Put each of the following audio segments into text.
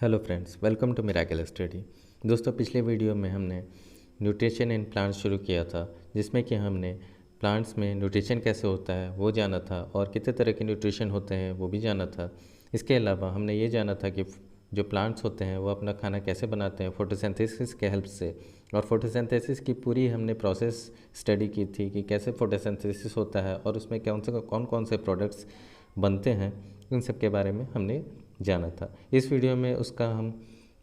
Hello friends, welcome to miracle study. दोस्तों, पिछले video में हमने न्यूट्रिशन इन प्लांट्स शुरू किया था, जिसमें कि हमने प्लांट्स में न्यूट्रिशन कैसे होता है वो जाना था और कितने तरह के न्यूट्रिशन होते हैं वो भी जाना था। इसके अलावा हमने ये जाना था कि जो प्लांट्स होते हैं वो अपना खाना कैसे बनाते हैं फोटोसिंथेसिस के हेल्प से। और फोटोसिंथेसिस की पूरी हमने प्रोसेस स्टडी की थी कि कैसे फोटोसिंथेसिस होता है और उसमें कौन कौन से प्रोडक्ट्स बनते हैं, इन सब के बारे में हमने जाना था। इस वीडियो में उसका हम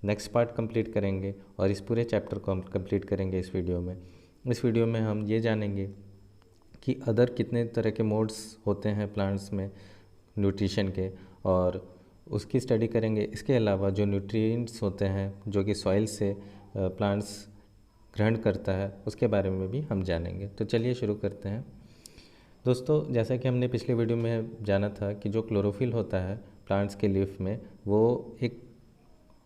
नेक्स्ट पार्ट कंप्लीट करेंगे और इस पूरे चैप्टर को हम कंप्लीट करेंगे इस वीडियो में हम ये जानेंगे कि अदर कितने तरह के मोड्स होते हैं प्लांट्स में न्यूट्रिशन के, और उसकी स्टडी करेंगे। इसके अलावा जो न्यूट्रिएंट्स होते हैं जो कि सॉइल से प्लांट्स ग्रहण करता है, उसके बारे में भी हम जानेंगे। तो चलिए शुरू करते हैं। दोस्तों, जैसा कि हमने पिछले वीडियो में जाना था कि जो क्लोरोफिल होता है प्लांट्स के लीफ में, वो एक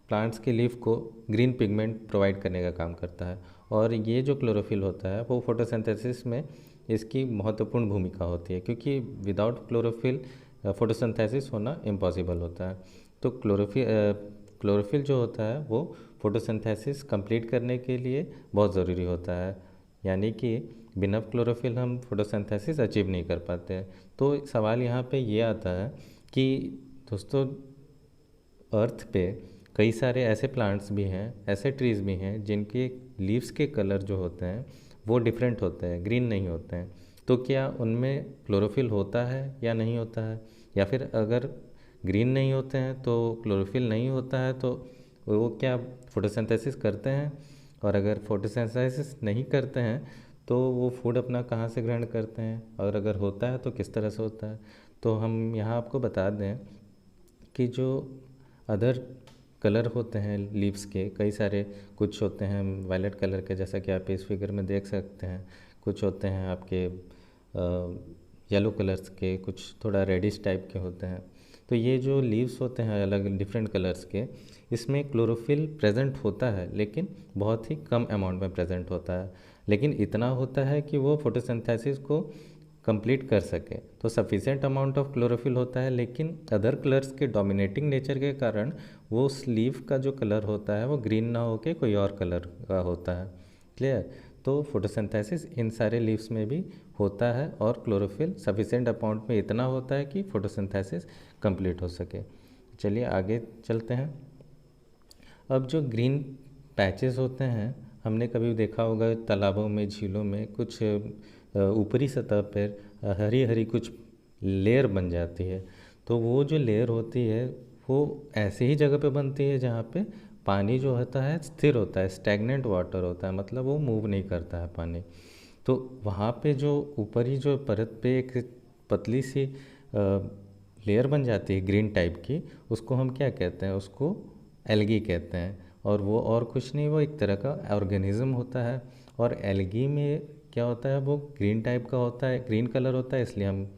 प्लांट्स के लीफ को ग्रीन पिगमेंट प्रोवाइड करने का काम करता है। और ये जो क्लोरोफिल होता है वो फोटोसिंथेसिस में इसकी महत्वपूर्ण भूमिका होती है, क्योंकि विदाउट क्लोरोफिल फोटोसिंथेसिस होना इम्पॉसिबल होता है। तो क्लोरोफिल जो होता है वो फोटोसिंथेसिस कंप्लीट करने के लिए बहुत ज़रूरी होता है, यानी कि बिना क्लोरोफिल हम फोटोसिंथेसिस अचीव नहीं कर पाते हैं। तो सवाल यहाँ पे ये आता है कि दोस्तों, अर्थ पे कई सारे ऐसे प्लांट्स भी हैं, ऐसे ट्रीज़ भी हैं जिनके लीव्स के कलर जो होते हैं वो डिफरेंट होते हैं, ग्रीन नहीं होते हैं। तो क्या उनमें क्लोरोफिल होता है या नहीं होता है, या फिर अगर ग्रीन नहीं होते हैं तो क्लोरोफिल नहीं होता है तो वो क्या फोटोसिंथेसिस करते हैं, और अगर फोटोसिंथेसिस नहीं करते हैं तो वो फूड अपना कहाँ से ग्रहण करते हैं, और अगर होता है तो किस तरह से होता है। तो हम यहाँ आपको बता दें कि जो अदर कलर होते हैं लीव्स के कई सारे, कुछ होते हैं वायलेट कलर के, जैसा कि आप इस फिगर में देख सकते हैं। कुछ होते हैं आपके येलो कलर्स के, कुछ थोड़ा रेडिश टाइप के होते हैं। तो ये जो लीव्स होते हैं अलग डिफरेंट कलर्स के, इसमें क्लोरोफिल प्रेजेंट होता है लेकिन बहुत ही कम अमाउंट में प्रेजेंट होता है, लेकिन इतना होता है कि वो फोटोसिंथेसिस को कंप्लीट कर सके। तो सफिशिएंट अमाउंट ऑफ क्लोरोफिल होता है, लेकिन अदर कलर्स के डोमिनेटिंग नेचर के कारण वो उस लीफ का जो कलर होता है वो ग्रीन ना होके कोई और कलर का होता है। क्लियर? तो फोटोसिंथेसिस इन सारे लीव्स में भी होता है और क्लोरोफिल सफिशिएंट अमाउंट में इतना होता है कि फोटोसिंथेसिस कंप्लीट हो सके। चलिए आगे चलते हैं। अब जो ग्रीन पैचेस होते हैं, हमने कभी देखा होगा तालाबों में, झीलों में, कुछ ऊपरी सतह पर हरी हरी कुछ लेयर बन जाती है। तो वो जो लेयर होती है वो ऐसे ही जगह पे बनती है जहाँ पे पानी जो होता है स्थिर होता है, स्टैग्नेंट वाटर होता है, मतलब वो मूव नहीं करता है पानी। तो वहाँ पे जो ऊपरी जो परत पे एक पतली सी लेयर बन जाती है ग्रीन टाइप की, उसको हम क्या कहते हैं? उसको एल्गी कहते हैं। और वो और कुछ नहीं, वो एक तरह का ऑर्गेनिज्म होता है। और एल्गी में क्या होता है, वो ग्रीन टाइप का होता है, ग्रीन कलर होता है, इसलिए हम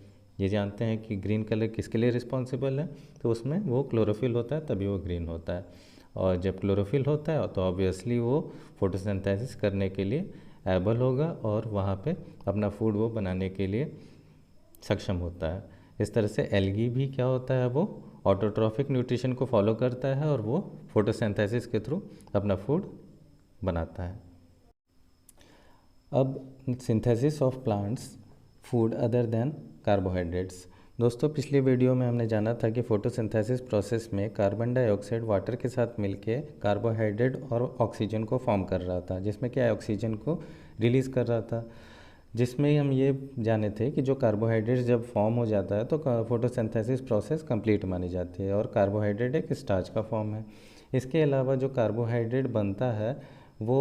ये जानते हैं कि ग्रीन कलर किसके लिए रिस्पॉन्सिबल है। तो उसमें वो क्लोरोफिल होता है, तभी वो ग्रीन होता है। और जब क्लोरोफिल होता है तो ऑब्वियसली वो फोटोसिंथेसिस करने के लिए एबल होगा और वहाँ पे अपना फूड वो बनाने के लिए सक्षम होता है। इस तरह से एल्गी भी क्या होता है, वो ऑटोट्रॉफिक न्यूट्रिशन को फॉलो करता है और वो फोटोसिंथेसिस के थ्रू अपना फूड बनाता है। अब synthesis of plants food other than carbohydrates. दोस्तों, पिछले वीडियो में हमने जाना था कि फोटोसिंथेसिस प्रोसेस में कार्बन डाइऑक्साइड वाटर के साथ मिलके कार्बोहाइड्रेट और ऑक्सीजन को फॉर्म कर रहा था, जिसमें क्या ऑक्सीजन को रिलीज़ कर रहा था। जिसमें हम ये जाने थे कि जो कार्बोहाइड्रेट जब फॉर्म हो जाता है तो फोटोसिंथेसिस प्रोसेस कंप्लीट मानी जाती है, और कार्बोहाइड्रेट एक स्टार्च का फॉर्म है। इसके अलावा जो कार्बोहाइड्रेट बनता है वो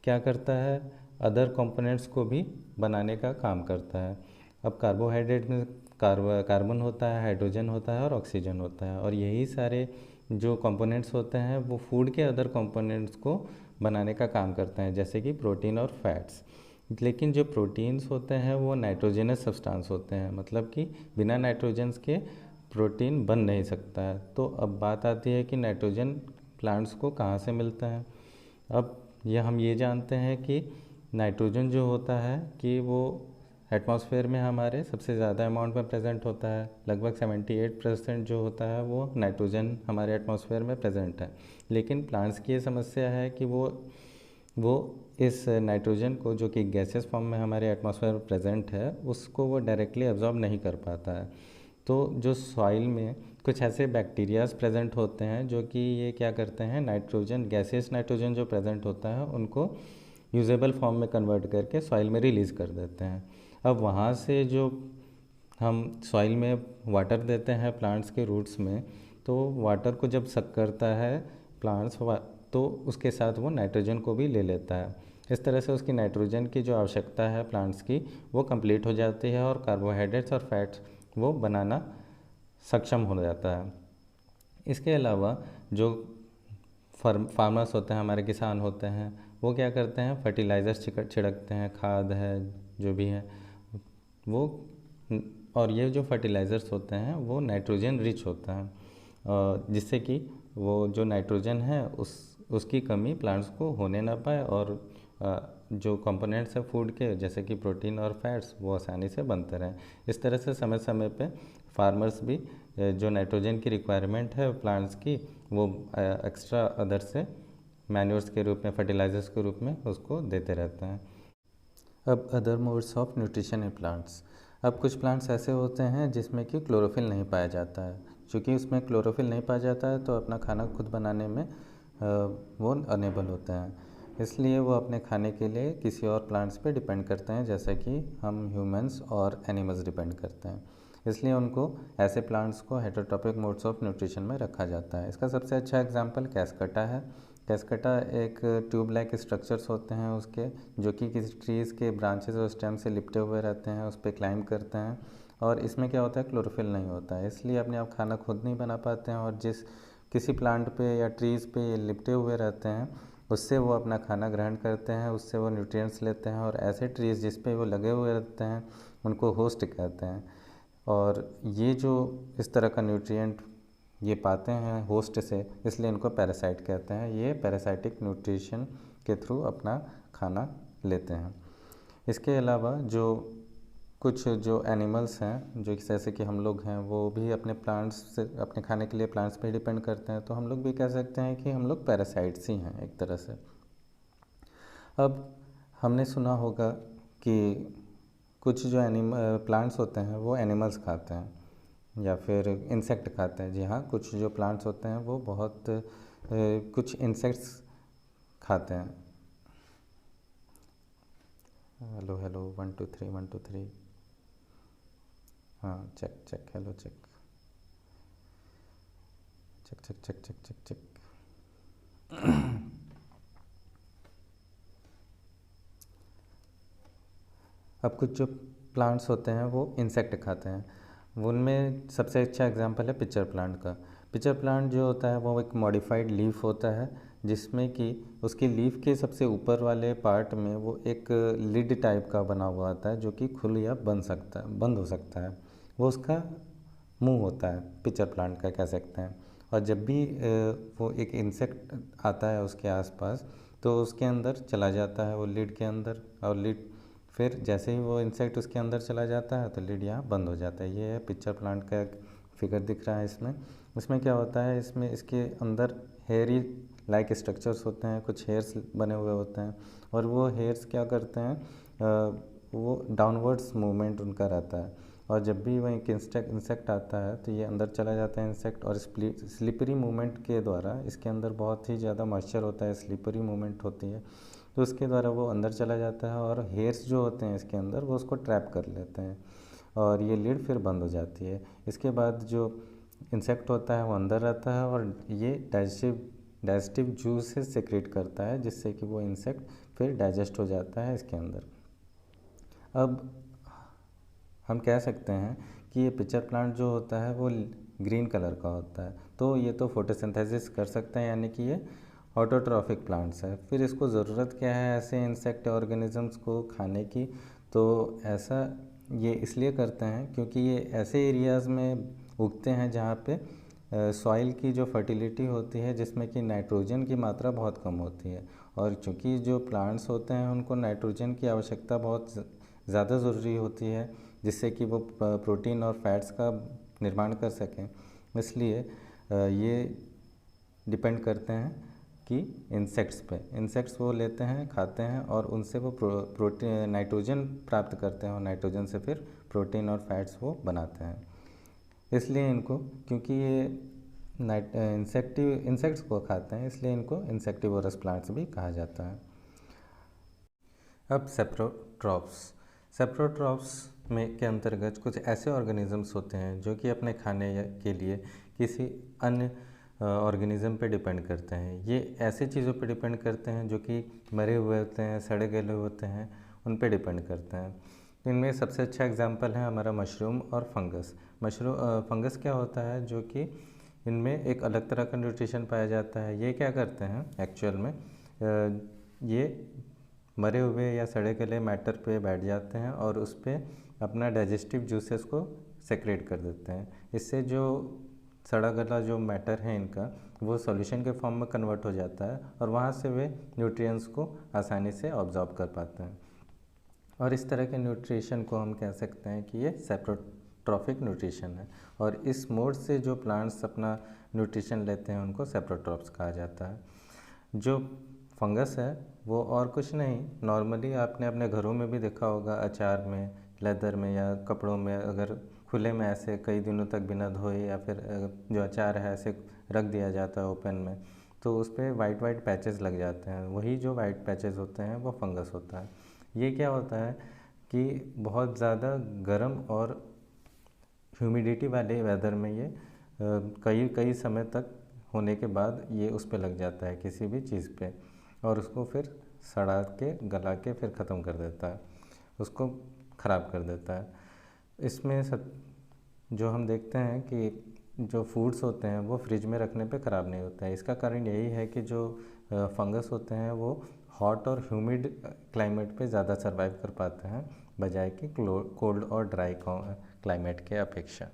क्या करता है, अदर कंपोनेंट्स को भी बनाने का काम करता है। अब कार्बोहाइड्रेट में कार्बन होता है, हाइड्रोजन होता है और ऑक्सीजन होता है, और यही सारे जो कंपोनेंट्स होते हैं वो फूड के अदर कंपोनेंट्स को बनाने का काम करते हैं, जैसे कि प्रोटीन और फैट्स। लेकिन जो प्रोटीन्स होते हैं वो नाइट्रोजनस सब्सटेंस होते हैं, मतलब कि बिना नाइट्रोजन्स के प्रोटीन बन नहीं सकता है। तो अब बात आती है कि नाइट्रोजन प्लांट्स को कहाँ से मिलता है। अब हम ये जानते हैं कि नाइट्रोजन जो होता है कि वो एटमॉस्फेयर में हमारे सबसे ज़्यादा अमाउंट में प्रेजेंट होता है, लगभग 78% जो होता है वो नाइट्रोजन हमारे एटमॉस्फेयर में प्रेजेंट है। लेकिन प्लांट्स की ये समस्या है कि वो इस नाइट्रोजन को, जो कि गैसेस फॉर्म में हमारे एटमॉस्फेयर में प्रेजेंट है, उसको वो डायरेक्टली एब्जॉर्ब नहीं कर पाता है। तो जो सॉइल में कुछ ऐसे बैक्टीरियाज प्रेजेंट होते हैं जो कि ये क्या करते हैं, नाइट्रोजन, गैसेस नाइट्रोजन जो प्रेजेंट होता है उनको यूजेबल फॉर्म में कन्वर्ट करके सॉइल में रिलीज़ कर देते हैं। अब वहाँ से जो हम सॉइल में वाटर देते हैं प्लांट्स के रूट्स में, तो वाटर को जब सक करता है प्लांट्स, तो उसके साथ वो नाइट्रोजन को भी ले लेता है। इस तरह से उसकी नाइट्रोजन की जो आवश्यकता है प्लांट्स की वो कंप्लीट हो जाती है और कार्बोहाइड्रेट्स और फैट्स वो बनाना सक्षम हो जाता है। इसके अलावा जो फार्मर्स होते हैं, हमारे किसान होते हैं, वो क्या करते हैं, फर्टिलाइज़र्स छिड़कते हैं, खाद है जो भी है वो, और ये जो फर्टिलाइज़र्स होते हैं वो नाइट्रोजन रिच होता है, जिससे कि वो जो नाइट्रोजन है उसकी कमी प्लांट्स को होने ना पाए और जो कंपोनेंट्स है फूड के, जैसे कि प्रोटीन और फैट्स, वो आसानी से बनते रहें। इस तरह से समय समय पे फार्मर्स भी जो नाइट्रोजन की रिक्वायरमेंट है प्लांट्स की, वो एक्स्ट्रा अदर से मैन्योर्स के रूप में, फर्टिलाइजर्स के रूप में उसको देते रहते हैं। अब other modes of nutrition in plants. अब कुछ प्लांट्स ऐसे होते हैं जिसमें कि क्लोरोफिल नहीं पाया जाता है। चूँकि उसमें क्लोरोफिल नहीं पाया जाता है तो अपना खाना खुद बनाने में वो अनेबल होते हैं, इसलिए वो अपने खाने के लिए किसी और प्लांट्स पे डिपेंड करते हैं, जैसे कि हम ह्यूमंस और एनिमल्स डिपेंड करते हैं। इसलिए उनको, ऐसे प्लांट्स को हेटेरोट्रॉपिक मोड्स ऑफ न्यूट्रिशन में रखा जाता है। इसका सबसे अच्छा एग्जांपल कैस्कटा है। कैस्कटा एक ट्यूब लाइक स्ट्रक्चर्स होते हैं उसके, जो कि किसी ट्रीज़ के ब्रांचेस और स्टेम से लिपटे हुए रहते हैं, उस पर क्लाइंब करते हैं, और इसमें क्या होता है, क्लोरोफिल नहीं होता है, इसलिए अपने आप खाना खुद नहीं बना पाते हैं, और जिस किसी प्लांट पे या ट्रीज़ पे ये लिपटे हुए रहते हैं उससे वो अपना खाना ग्रहण करते हैं, उससे वो न्यूट्रिएंट्स लेते हैं, और ऐसे ट्रीज़ जिस पे वो लगे हुए रहते हैं उनको होस्ट कहते हैं। और ये जो इस तरह का न्यूट्रिएंट ये पाते हैं होस्ट से, इसलिए इनको पैरासाइट कहते हैं। ये पैरासाइटिक न्यूट्रिशन के थ्रू अपना खाना लेते हैं। इसके अलावा जो कुछ जो एनिमल्स हैं, जो जैसे कि हम लोग हैं, वो भी अपने प्लांट्स से, अपने खाने के लिए प्लांट्स पे डिपेंड करते हैं, तो हम लोग भी कह सकते हैं कि हम लोग पैरासाइट्स ही हैं एक तरह से। अब हमने सुना होगा कि कुछ जो प्लांट्स होते हैं वो एनिमल्स खाते हैं या फिर इंसेक्ट खाते हैं। जी हाँ, कुछ जो प्लांट्स होते हैं वो बहुत कुछ इंसेक्ट्स खाते हैं। हेलो हेलो 1 2 3 1 2 3, हाँ check check, hello check check check check check check check. अब कुछ जो प्लांट्स होते हैं वो इंसेक्ट खाते हैं, उनमें सबसे अच्छा एग्जांपल है पिचर प्लांट का। पिचर प्लांट जो होता है वो एक मॉडिफाइड लीफ होता है, जिसमें कि उसकी लीफ के सबसे ऊपर वाले पार्ट में वो एक लिड टाइप का बना हुआ आता है, जो कि खुल या बंद हो सकता है। वो उसका मुंह होता है पिचर प्लांट का, कह सकते हैं। और जब भी वो एक इंसेक्ट आता है उसके आसपास, तो उसके अंदर चला जाता है वो लिड के अंदर, और लिड फिर जैसे ही वो इंसेक्ट उसके अंदर चला जाता है तो लिड यहाँ बंद हो जाता है। ये है पिचर प्लांट का एक फिगर दिख रहा है इसमें क्या होता है, इसमें इसके अंदर हेयरी लाइक स्ट्रक्चर्स होते हैं, कुछ हेयर्स बने हुए होते हैं, और वो हेयर्स क्या करते हैं, वो डाउनवर्ड्स मूवमेंट उनका रहता है, और जब भी वह एक इंसेक्ट आता है तो ये अंदर चला जाता है इंसेक्ट, और स्लिपरी मूवमेंट के द्वारा, इसके अंदर बहुत ही ज़्यादा मॉइस्चर होता है, स्लिपरी मूवमेंट होती है, तो उसके द्वारा वो अंदर चला जाता है, और हेयर्स जो होते हैं इसके अंदर वो उसको ट्रैप कर लेते हैं, और ये लिड फिर बंद हो जाती है। इसके बाद जो इंसेक्ट होता है वो अंदर रहता है, और ये डाइजेस्टिव जूसेस सेक्रेट करता है, जिससे कि वो इंसेक्ट फिर डाइजेस्ट हो जाता है इसके अंदर। अब हम कह सकते हैं कि ये पिचर प्लांट जो होता है वो ग्रीन कलर का होता है, तो ये तो फोटोसिंथेसिस कर सकते हैं, यानी कि ये ऑटोट्रॉफिक प्लांट्स है। फिर इसको ज़रूरत क्या है ऐसे इंसेक्ट ऑर्गेनिजम्स को खाने की, तो ऐसा ये इसलिए करते हैं क्योंकि ये ऐसे एरियाज़ में उगते हैं जहाँ पे सॉइल की जो फर्टिलिटी होती है, जिसमें कि नाइट्रोजन की मात्रा बहुत कम होती है, और चूँकि जो प्लांट्स होते हैं उनको नाइट्रोजन की आवश्यकता बहुत ज़्यादा ज़रूरी होती है, जिससे कि वो प्रोटीन और फैट्स का निर्माण कर सकें। इसलिए ये डिपेंड करते हैं कि इंसेक्ट्स पे। इंसेक्ट्स वो लेते हैं, खाते हैं और उनसे वो प्रोटीन नाइट्रोजन प्राप्त करते हैं और नाइट्रोजन से फिर प्रोटीन और फैट्स वो बनाते हैं। इसलिए इनको, क्योंकि ये इंसेक्ट्स को खाते हैं, इसलिए इनको इंसेक्टिवोरस प्लांट्स भी कहा जाता है। अब सेप्रोट्रॉप्स में के अंतर्गत कुछ ऐसे ऑर्गेनिजम्स होते हैं जो कि अपने खाने के लिए किसी अन्य ऑर्गेनिज़म पे डिपेंड करते हैं। ये ऐसी चीज़ों पे डिपेंड करते हैं जो कि मरे हुए होते हैं, सड़े गले होते हैं, उन पे डिपेंड करते हैं। इनमें सबसे अच्छा एग्जांपल है हमारा मशरूम और फंगस। फंगस क्या होता है, जो कि इनमें एक अलग तरह का न्यूट्रिशन पाया जाता है। ये क्या करते हैं एक्चुअल में, ये मरे हुए या सड़े गले मैटर पे बैठ जाते हैं और उस पर अपना डाइजेस्टिव जूसेस को सेक्रेट कर देते हैं। इससे जो सड़ा गला जो मैटर है इनका, वो सॉल्यूशन के फॉर्म में कन्वर्ट हो जाता है और वहाँ से वे न्यूट्रिएंट्स को आसानी से ऑब्जॉर्ब कर पाते हैं। और इस तरह के न्यूट्रिशन को हम कह सकते हैं कि ये सेप्रोट्रॉफिक न्यूट्रिशन है। और इस मोड से जो प्लांट्स अपना न्यूट्रिशन लेते हैं उनको सेप्रोट्रॉप्स कहा जाता है। जो फंगस है वो और कुछ नहीं, नॉर्मली आपने अपने घरों में भी देखा होगा, अचार में, लेदर में या कपड़ों में अगर खुले में ऐसे कई दिनों तक बिना धोए या फिर जो अचार है ऐसे रख दिया जाता है ओपन में, तो उस पर वाइट वाइट पैचेस लग जाते हैं। वही जो वाइट पैचेस होते हैं वो फंगस होता है। ये क्या होता है कि बहुत ज़्यादा गर्म और ह्यूमिडिटी वाले वेदर में ये कई कई समय तक होने के बाद ये उस पर लग जाता है किसी भी चीज़ पे, और उसको फिर सड़ा के गला के फिर ख़त्म कर देता है, उसको ख़राब कर देता है। इसमें जो हम देखते हैं कि जो फूड्स होते हैं वो फ्रिज में रखने पे ख़राब नहीं होता है। इसका कारण यही है कि जो फंगस होते हैं वो हॉट और ह्यूमिड क्लाइमेट पे ज़्यादा सर्वाइव कर पाते हैं बजाय कि कोल्ड और ड्राई क्लाइमेट के अपेक्षा।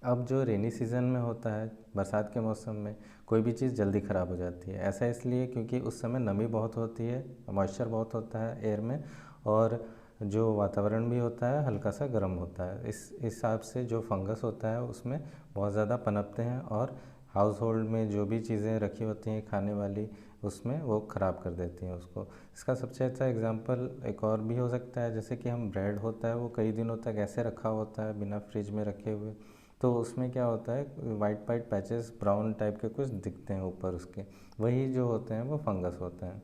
अब जो रेनी सीज़न में होता है, बरसात के मौसम में कोई भी चीज़ जल्दी ख़राब हो जाती है। ऐसा इसलिए क्योंकि उस समय नमी बहुत होती है, मॉइस्चर बहुत होता है एयर में, और जो वातावरण भी होता है हल्का सा गर्म होता है। इस हिसाब से जो फंगस होता है उसमें बहुत ज़्यादा पनपते हैं और हाउस होल्ड में जो भी चीज़ें रखी होती हैं खाने वाली, उसमें वो ख़राब कर देती हैं उसको। इसका सबसे अच्छा एग्जांपल एक और भी हो सकता है, जैसे कि हम ब्रेड होता है वो कई दिनों तक ऐसे रखा होता है बिना फ्रिज में रखे हुए, तो उसमें क्या होता है white white patches brown type के कुछ दिखते हैं ऊपर उसके, वही जो होते हैं वो फंगस होते हैं।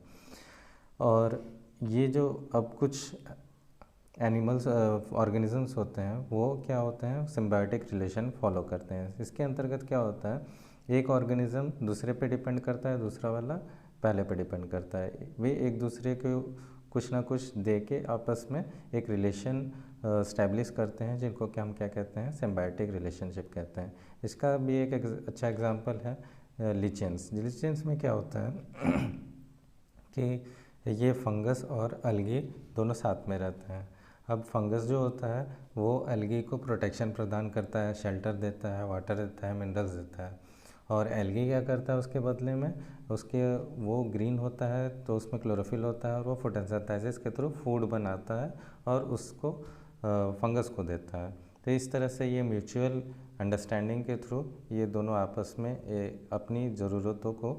और ये जो अब कुछ एनिमल्स ऑर्गेनिजम्स होते हैं वो क्या होते हैं, सिम्बायोटिक रिलेशन फॉलो करते हैं। इसके अंतर्गत क्या होता है, एक ऑर्गेनिज्म दूसरे पे डिपेंड करता है, दूसरा वाला पहले पे डिपेंड करता है। वे एक दूसरे को कुछ ना कुछ दे के आपस में एक रिलेशन स्टैब्लिश करते हैं, जिनको कि हम क्या कहते हैं, सिम्बायोटिक रिलेशनशिप कहते हैं। इसका भी एक अच्छा एग्जांपल है लिचेंस। लिचेंस में क्या होता है कि ये फंगस और अलगी दोनों साथ में रहते हैं। अब फंगस जो होता है वो एल्गी को प्रोटेक्शन प्रदान करता है, शेल्टर देता है, वाटर देता है, मिनरल्स देता है। और एल्गी क्या करता है उसके बदले में, उसके वो ग्रीन होता है तो उसमें क्लोरोफिल होता है और वो फोटोसिंथेसिस के थ्रू फूड बनाता है और उसको फंगस को देता है। तो इस तरह से ये म्यूचुअल अंडरस्टैंडिंग के थ्रू ये दोनों आपस में अपनी ज़रूरतों को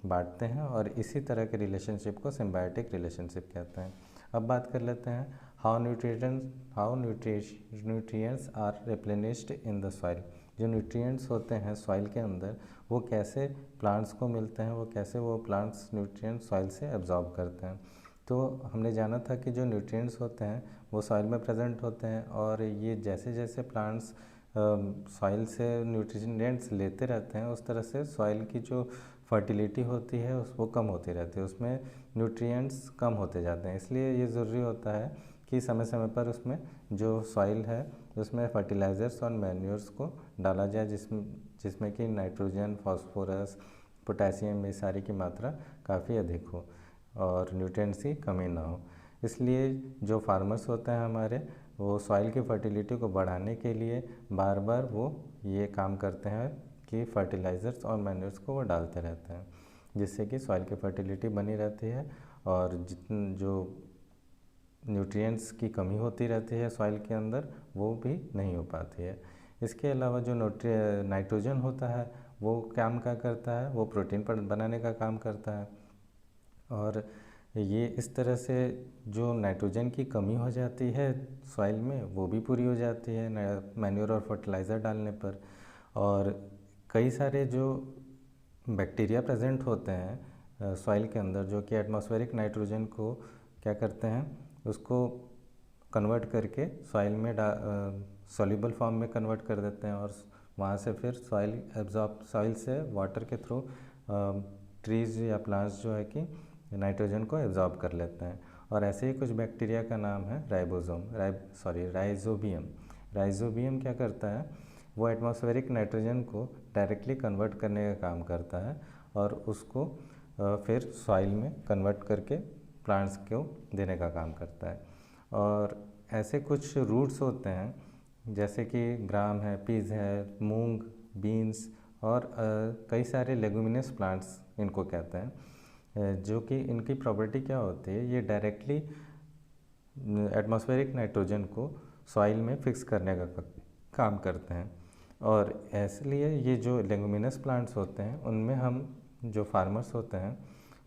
बांटते हैं और इसी तरह के रिलेशनशिप को सिम्बायोटिक रिलेशनशिप कहते हैं। अब बात कर लेते हैं how nutrients are replenished in the soil. जो न्यूट्रिएंट्स होते हैं सॉइल के अंदर वो कैसे प्लांट्स को मिलते हैं, वो कैसे वो प्लांट्स न्यूट्रिएंट्स सॉइल से एब्जॉर्ब करते हैं। तो हमने जाना था कि जो न्यूट्रिएंट्स होते हैं वो सॉइल में प्रेजेंट होते हैं और ये जैसे जैसे प्लांट्स सॉइल से न्यूट्रिएंट्स लेते रहते हैं उस तरह से सॉइल की जो फर्टिलिटी होती है वो कम होती रहती है, उसमें न्यूट्रिएंट्स कम होते जाते हैं। इसलिए ये ज़रूरी होता है कि समय समय पर उसमें जो सॉइल है उसमें फर्टिलाइज़र्स और मैन्योर्स को डाला जाए, जिसमें कि नाइट्रोजन, फास्फोरस, पोटेशियम, ये सारी की मात्रा काफ़ी अधिक हो और न्यूट्रिएंट्स की कमी ना हो। इसलिए जो फार्मर्स होते हैं हमारे, वो सॉइल की फर्टिलिटी को बढ़ाने के लिए बार बार वो ये काम करते हैं कि फर्टिलाइज़र्स और मैन्योर्स को वो डालते रहते हैं, जिससे कि सॉइल की फर्टिलिटी बनी रहती है और जो न्यूट्रिएंट्स की कमी होती रहती है सॉइल के अंदर, वो भी नहीं हो पाती है। इसके अलावा जो नाइट्रोजन होता है वो काम क्या करता है, वो प्रोटीन बनाने का काम करता है। और ये इस तरह से जो नाइट्रोजन की कमी हो जाती है सॉइल में वो भी पूरी हो जाती है मैन्योर और फर्टिलाइज़र डालने पर। और कई सारे जो बैक्टीरिया प्रेजेंट होते हैं सॉइल के अंदर, जो कि एटमॉस्फेरिक नाइट्रोजन को क्या करते हैं, उसको कन्वर्ट करके सॉइल में सॉल्युबल फॉर्म में कन्वर्ट कर देते हैं और वहाँ से फिर सॉइल से वाटर के थ्रू ट्रीज़ या प्लांट्स जो है कि नाइट्रोजन को एब्जॉर्ब कर लेते हैं। और ऐसे ही कुछ बैक्टीरिया का नाम है राइजोबियम। राइजोबियम क्या करता है, वो एटमॉस्फेरिक नाइट्रोजन को डायरेक्टली कन्वर्ट करने का काम करता है और उसको फिर सॉइल में कन्वर्ट करके प्लांट्स को देने का काम करता है। और ऐसे कुछ रूट्स होते हैं जैसे कि ग्राम है, पीज है, मूंग, बीन्स और कई सारे लेगुमिनस प्लांट्स इनको कहते हैं, जो कि इनकी प्रॉपर्टी क्या होती है, ये डायरेक्टली एटमॉस्फेरिक नाइट्रोजन को सॉइल में फिक्स करने का काम करते हैं। और इसलिए ये जो लेगुमिनस प्लांट्स होते हैं उनमें हम जो फार्मर्स होते हैं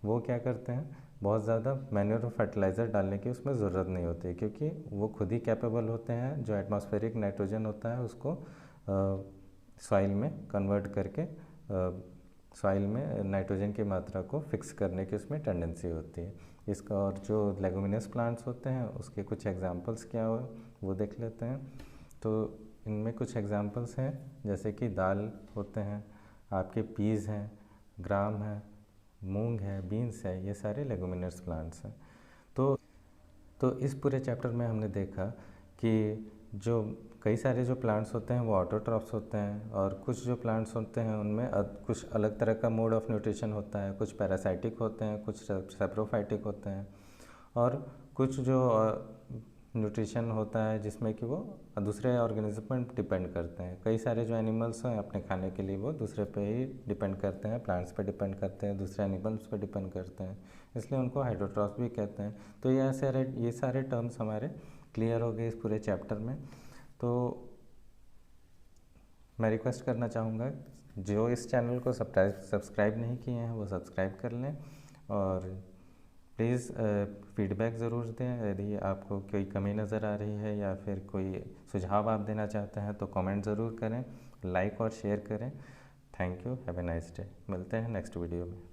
वो क्या करते हैं, बहुत ज़्यादा मैन्योर और फर्टिलाइज़र डालने की उसमें ज़रूरत नहीं होती, क्योंकि वो खुद ही कैपेबल होते हैं जो एटमॉस्फेरिक नाइट्रोजन होता है उसको सॉइल में कन्वर्ट करके सॉइल में नाइट्रोजन की मात्रा को फिक्स करने की उसमें टेंडेंसी होती है इसका। और जो लेगुमिनस प्लांट्स होते हैं उसके कुछ एग्जांपल्स क्या हो वो देख लेते हैं। तो इनमें कुछ एग्जांपल्स हैं जैसे कि दाल होते हैं, आपके पीज हैं, ग्राम है, मूंग है, बीन्स है, ये सारे लेगुमिनस प्लांट्स हैं। तो इस पूरे चैप्टर में हमने देखा कि जो कई सारे जो प्लांट्स होते हैं वो ऑटोट्रॉफ्स होते हैं और कुछ जो प्लांट्स होते हैं उनमें कुछ अलग तरह का मोड ऑफ न्यूट्रिशन होता है, कुछ पैरासाइटिक होते हैं, कुछ सैप्रोफाइटिक होते हैं और कुछ जो न्यूट्रिशन होता है जिसमें कि वो दूसरे ऑर्गेनिज्म पर डिपेंड करते हैं। कई सारे जो एनिमल्स हैं अपने खाने के लिए वो दूसरे पे ही डिपेंड करते हैं, प्लांट्स पे डिपेंड करते हैं, दूसरे एनिमल्स पे डिपेंड करते हैं, इसलिए उनको हाइड्रोट्रॉफ्स भी कहते हैं। तो ये सारे टर्म्स हमारे क्लियर हो गए इस पूरे चैप्टर में। तो मैं रिक्वेस्ट करना चाहूँगा जो इस चैनल को सब्सक्राइब नहीं किए हैं वो सब्सक्राइब कर लें और प्लीज़ फीडबैक ज़रूर दें। यदि आपको कोई कमी नज़र आ रही है या फिर कोई सुझाव आप देना चाहते हैं तो कमेंट ज़रूर करें, लाइक और शेयर करें। Thank you, have a nice day. मिलते हैं नेक्स्ट वीडियो में।